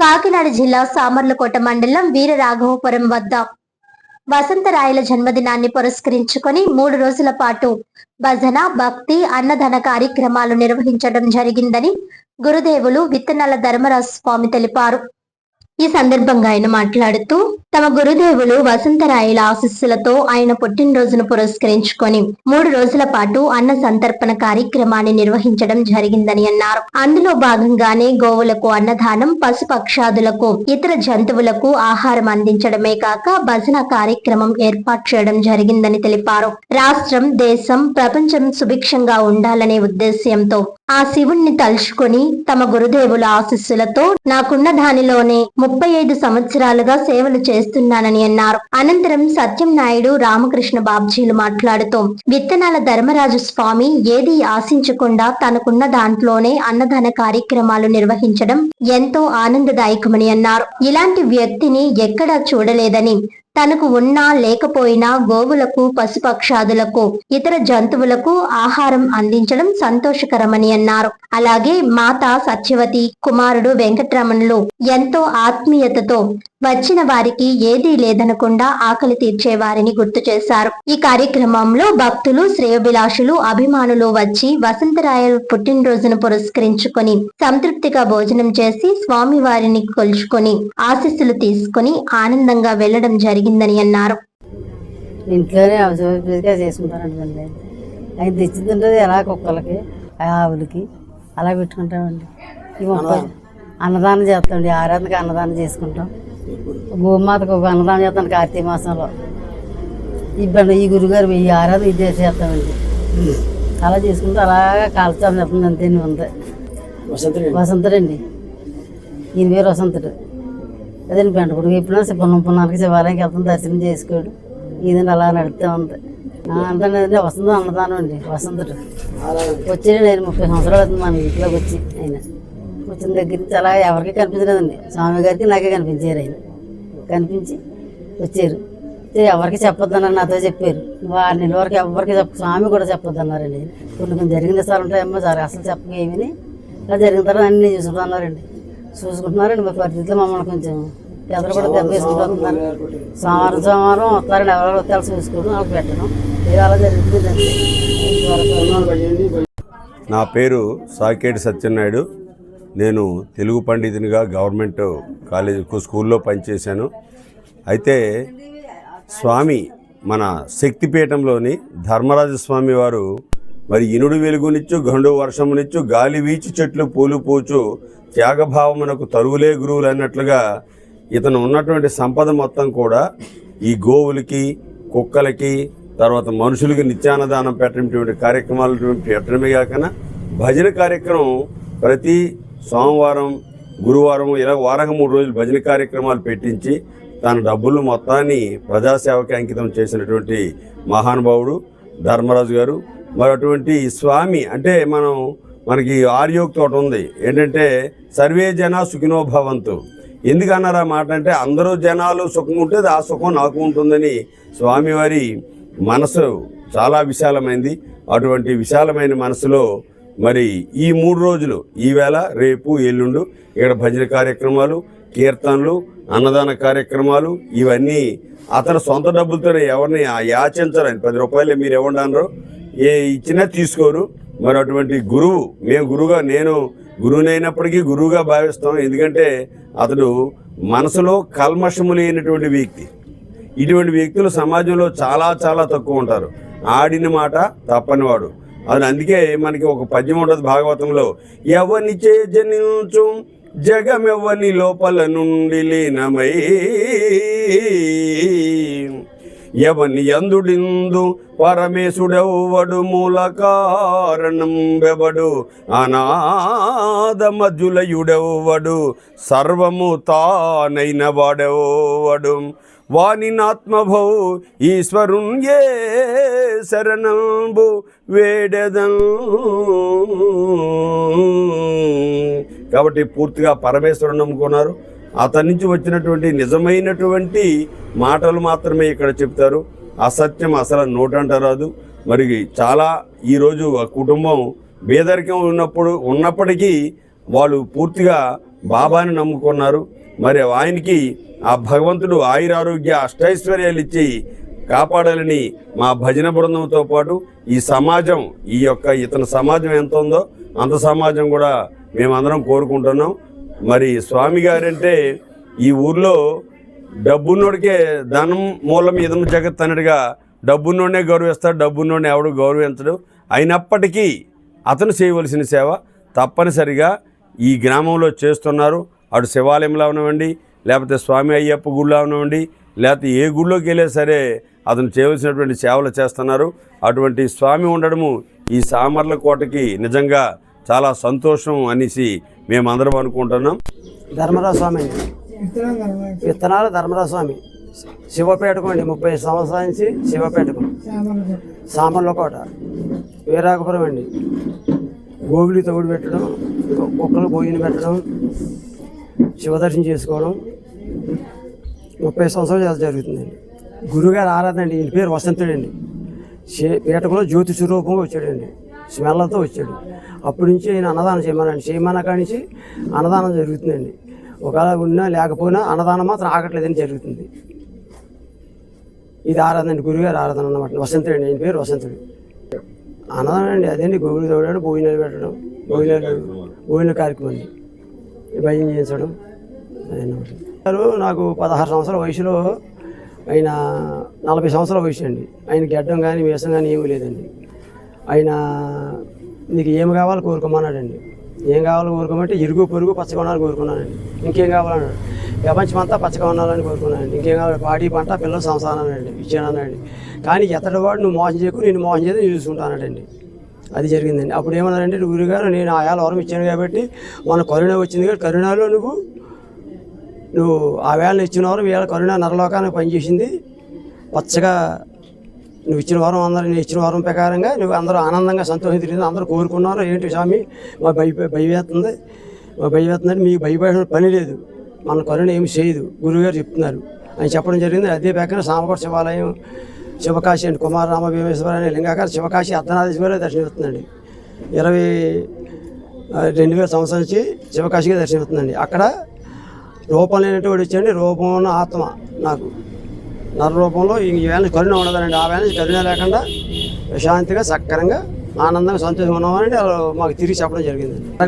కాకినాడ జిల్లా సామర్లకోట మండలం వీరరాఘవపురం వద్ద వసంతరాయల జన్మదినాన్ని పురస్కరించుకొని 3 రోజుల పాటు భజన, భక్తి, అన్నదాన కార్యక్రమాలు నిర్వహించడం జరిగిందని గురుదేవులు విత్తనాల ధర్మరాజు స్వామి తెలిపారు. ఈ సందర్భంగా ఆయన మాట్లాడుతూ తమ గురుదేవులు వసంతరాయల ఆశీస్సులతో ఆయన పుట్టినరోజును పురస్కరించుకొని 3 రోజుల పాటు అన్న సంతర్పణ కార్యక్రమాన్ని నిర్వహించడం జరిగిందని అన్నారు. అందులో భాగంగానే గోవులకు అన్నదానం, పశుపక్షాదులకు, ఇతర జంతువులకు ఆహారం అందించడమే కాక భజన కార్యక్రమం ఏర్పాటు చేయడం జరిగిందని తెలిపారు. రాష్ట్రం, దేశం, ప్రపంచం సుభిక్షంగా ఉండాలనే ఉద్దేశ్యంతో ఆ శివుణ్ణి తలుచుకొని తమ గురుదేవుల ఆశీస్సులతో నాకున్న దానిలోనే 35 సంవత్సరాలుగా సేవలు చేస్తున్నానని అన్నారు. అనంతరం సత్యం నాయుడు, రామకృష్ణ బాబ్జీలు మాట్లాడుతూ విత్తనాల ధర్మరాజు స్వామి ఏది ఆశించకుండా తనకున్న దాంట్లోనే అన్నదాన కార్యక్రమాలు నిర్వహించడం ఎంతో ఆనందదాయకమని అన్నారు. ఇలాంటి వ్యక్తిని ఎక్కడా చూడలేదని, తనకు ఉన్నా లేకపోయినా గోవులకు, పశుపక్షాదులకు, ఇతర జంతువులకు ఆహారం అందించడం సంతోషకరమని అన్నారు. అలాగే మాత సత్యవతి, కుమారుడు వెంకటరమణులు ఎంతో ఆత్మీయతతో వచ్చిన వారికి ఏదీ లేదనకుండా ఆకలి తీర్చేవారిని గుర్తు చేశారు. ఈ కార్యక్రమంలో భక్తులు, శ్రేయోభిలాషులు, అభిమానులు వచ్చి వసంతరాయల పుట్టినరోజును పురస్కరించుకొని సంతృప్తిగా భోజనం చేసి స్వామి వారిని కొలుచుకొని ఆశీస్సులు తీసుకుని ఆనందంగా వెళ్లడం జరిగిందని అన్నారు. ఇంట్లోనే అవసరంగా చేసుకుంటానండి. అది తెచ్చిందంటే ఎలా కుక్కలకి, ఆవులకి అలా పెట్టుకుంటామండి. అన్నదానం చేస్తామండి. ఆరాధనకి అన్నదానం చేసుకుంటాం. గోమాతకు ఒక అన్నదానం చేస్తాను కార్తీక మాసంలో. ఇప్పుడు ఈ గురుగారు ఈ ఆరాధన ఇది చేస్తామండి. అలా చేసుకుంటూ అలాగా కాల్చాలని చెప్తుంది. అంతే ఉంది. వసంతుడండి, ఈయన పేరు వసంతుడు. అదేంటి పెంటపుడికి ఎప్పుడైనా పున్నానికి శివాలయంకి వెళ్తాం, దర్శనం చేసుకోడు. ఇదండి అలా నడుపుతూ ఉంది. అంతే వసంతం అన్నదానం అండి. వసంతుడు వచ్చాడండి. ఆయన 30 సంవత్సరాలు అవుతుంది మన ఇంట్లోకి వచ్చి. ఆయన వచ్చిన దగ్గర నుంచి అలా ఎవరికి కనిపించలేదండి. స్వామి గారికి నాకే కనిపించారు. ఆయన కనిపించి వచ్చారు. ఎవరికి చెప్పొద్దన్నారు, నాతో చెప్పారు. 6 నెలల వరకు ఎవరికి స్వామి కూడా చెప్పొద్దన్నారండి. కొన్ని జరిగిన సార్లు ఉంటాయేమో సార్ అసలు చెప్పకేమని. అలా జరిగిన తర్వాత అన్నీ చూసుకుంటున్నారండి. చూసుకుంటున్నారండి. మా పరిస్థితిలో మమ్మల్ని కొంచెం ఎదురు కూడా దెబ్బ వేసుకుంటున్నారు. సోమవారం వస్తారండి. ఎవరెవరు వస్తారు చూసుకోవడం, వాళ్ళకి పెట్టడం. ఇది అలా జరుగుతుందండి. నా పేరు సాకేటి సత్యనాయుడు. నేను తెలుగు పండితునిగా గవర్నమెంట్ కాలేజీ స్కూల్లో పనిచేశాను. అయితే స్వామి మన శక్తిపీఠంలోని ధర్మరాజు స్వామి వారు మరి ఇనుడు వెలుగునిచ్చు, గండు వర్షమునిచ్చు, గాలి వీచి, చెట్లు పూలు పూచు, త్యాగభావమునకు తరువులే గురువులు అన్నట్లుగా ఇతను ఉన్నటువంటి సంపద మొత్తం కూడా ఈ గోవులకి, కుక్కలకి, తర్వాత మనుషులకి నిత్యాన్నదానం పెట్టినటువంటి కార్యక్రమాలు పెట్టడమే కాకుండా భజన కార్యక్రమం ప్రతి సోమవారం, గురువారం ఇలా వారంగా 3 రోజులు భజన కార్యక్రమాలు పెట్టించి తన డబ్బులు మొత్తాన్ని ప్రజాసేవకి అంకితం చేసినటువంటి మహానుభావుడు ధర్మరాజు గారు. మరి అటువంటి స్వామి అంటే మనకి ఆర్యోక్తి ఒకటి ఉంది ఏంటంటే సర్వే జన సుఖినో భవంతు. ఎందుకన్నారు ఆ మాట అంటే అందరూ జనాలు సుఖంగా ఉంటే ఆ సుఖం నాకు ఉంటుందని స్వామివారి మనసు చాలా విశాలమైంది. అటువంటి విశాలమైన మనసులో మరి ఈ 3 రోజులు ఈవేళ, రేపు, ఎల్లుండు ఇక్కడ భజన కార్యక్రమాలు, కీర్తనలు, అన్నదాన కార్యక్రమాలు ఇవన్నీ అతను సొంత డబ్బులతోనే ఎవరిని యాచించరని 10 రూపాయలు మీరు ఇవ్వండి ఏ ఇచ్చినా తీసుకోరు. మరి అటువంటి గురువు నేను గురువునైనప్పటికీ గురువుగా భావిస్తాం. ఎందుకంటే అతడు మనసులో కల్మషము లేనటువంటి వ్యక్తి. ఇటువంటి వ్యక్తులు సమాజంలో చాలా చాలా తక్కువ ఉంటారు. ఆడిన మాట తప్పనివాడు. అది అందుకే మనకి ఒక పద్యం ఉంటుంది భాగవతంలో, ఎవరిని చే జనించు జగమెవ్వని లోపల నుండి లీనమై, ఎవని యందుడిందు పరమేశుడెవ్వడు, మూల కారణం వెవడు, అనాథ మధ్యులయుడెవ్వడు, సర్వము తానైన వాడెవ్వడు, వానినాత్మభౌ ఈశ్వరుణ్యే శరణంబు వేడెదం. కాబట్టి పూర్తిగా పరమేశ్వరుని నమ్ముకున్నారు. అతని నుంచి వచ్చినటువంటి నిజమైనటువంటి మాటలు మాత్రమే ఇక్కడ చెప్తారు. అసత్యం అసలు నోటంటరాదు. మరి చాలా ఈరోజు ఆ కుటుంబం పేదరికం ఉన్నప్పటికీ వాళ్ళు పూర్తిగా బాబాని నమ్ముకున్నారు. మరి ఆయనకి ఆ భగవంతుడు ఆయురారోగ్య అష్టైశ్వర్యాలు ఇచ్చి కాపాడాలని మా భజన బృందంతో పాటు ఈ సమాజం, ఇతని సమాజం ఎంత ఉందో అంత సమాజం కూడా మేమందరం కోరుకుంటున్నాం. మరి స్వామి గారంటే ఈ ఊర్లో డబ్బున్నోడికే ధనం మూలం ఇదం జగత్ అన్నట్టుగా డబ్బున్నోడినే గౌరవిస్తాడు, డబ్బున్నోడిని ఎవడు గౌరవించడు. అయినప్పటికీ అతను చేయవలసిన సేవ తప్పనిసరిగా ఈ గ్రామంలో చేస్తున్నారు. అటు శివాలయంలో అవనివ్వండి, లేకపోతే స్వామి అయ్యప్ప గుళ్ళో అవనివ్వండి, లేకపోతే ఏ గుళ్ళోకి వెళ్ళే సరే అతను చేయవలసినటువంటి సేవలు చేస్తున్నారు. అటువంటి స్వామి ఉండడము ఈ సామర్లకోటకి నిజంగా చాలా సంతోషం అనేసి మేమందరం అనుకుంటున్నాం. ధర్మరాజు స్వామి అండి, విత్తనాలు ధర్మరాజు స్వామి, శివపేటకు అండి. 30 సంవత్సరాల నుంచి శివపేటకు, సామర్లకోట, వీరాగపురం అండి. గోగులు తోడు పెట్టడం, కుక్కలు భోజనం పెట్టడం, శివదర్శనం చేసుకోవడం 30 సంవత్సరాలు జరుగుతుందండి. గురుగారు ఆరాధన అండి. ఈయన పేరు వసంతుడండి. పీఠకులో జ్యోతి స్వరూపంగా వచ్చాడండి, స్మెల్లతో వచ్చాడు. అప్పటి నుంచి ఆయన అన్నదానం చేయమన్నా కాడి నుంచి అన్నదానం జరుగుతుందండి. ఒకవేళ ఉన్నా లేకపోయినా అన్నదానం మాత్రం ఆగట్లేదని జరుగుతుంది. ఇది ఆరాధన అండి, గురుగారు ఆరాధన అన్నమాట. వసంతుడు అండి, ఆయన పేరు వసంతుడు. అన్నదానం అండి, అదేంటి గోగులు తోడడం, భోజనాలు పెట్టడం, భోజన కార్యక్రమం అండి, భజన చేయించడం అదన్నమాట. నాకు 16 సంవత్సరాల వయసులో, ఆయన 40 సంవత్సరాల వయసు అండి. ఆయన గెడ్డం కానీ వేసం కానీ ఏమీ లేదండి. ఆయన నీకు ఏమి కావాలో కోరుకోమన్నాడండి. ఏం కావాలో కోరుకోమంటే ఇరుగు పొరుగు పచ్చగా ఉండాలని కోరుకున్నానండి. ఇంకేం కావాలన్నాడు. ప్రపంచం అంతా పచ్చగా ఉండాలని కోరుకున్నానండి. ఇంకేం కావాలి, పాడి పంట పిల్లలు సంసారానండి ఇచ్చానన్నాడండి. కానీ ఎత్తడివాడు నువ్వు మోసం చేయకు, నేను మోసం చేసి నేను చూసుకుంటానండి. అది జరిగిందండి. అప్పుడు ఏమన్నారంటే, గురుగారు నేను ఆయాల వరం ఇచ్చాను కాబట్టి మన కరుణ వచ్చింది కాబట్టి కరుణలో నువ్వు ఆ వేళను ఇచ్చిన వరం వేళ కరుణ నరలోకానికి పనిచేసింది. పచ్చగా నువ్వు ఇచ్చిన వరం, అందరూ నేను ఇచ్చిన వరం ప్రకారంగా నువ్వు అందరూ ఆనందంగా సంతోషించింది. అందరూ కోరుకున్నారు. ఏంటి స్వామి మా భయవేస్తుంది, మా భయవేస్తుందంటే మీకు భయపడిన పని లేదు, మన కరుణ ఏమి చేయదు గురువుగారు చెప్తున్నారు అని చెప్పడం జరిగింది. అదే ప్రకారం సామకోట శివాలయం, శివకాశి అండి, కుమార రామ భీమేశ్వర అనే లింగాకార శివకాశి అర్ధనాథేశ్వర దర్శనమిస్తుందండి. 2000 సంవత్సరాల నుంచి శివకాశిగా దర్శనమిస్తుందండి. అక్కడ రూపం లేనటువంటి వచ్చండి, రూపం ఉన్న ఆత్మ నాకు నర రూపంలో ఈ వేళ కరుణ ఉండదనండి. ఆ వేళ కరుణ లేకుండా ప్రశాంతిగా సక్రంగా ఆనందంగా సంతోషంగా ఉన్నామని మాకు తిరిగి చెప్పడం జరిగింది.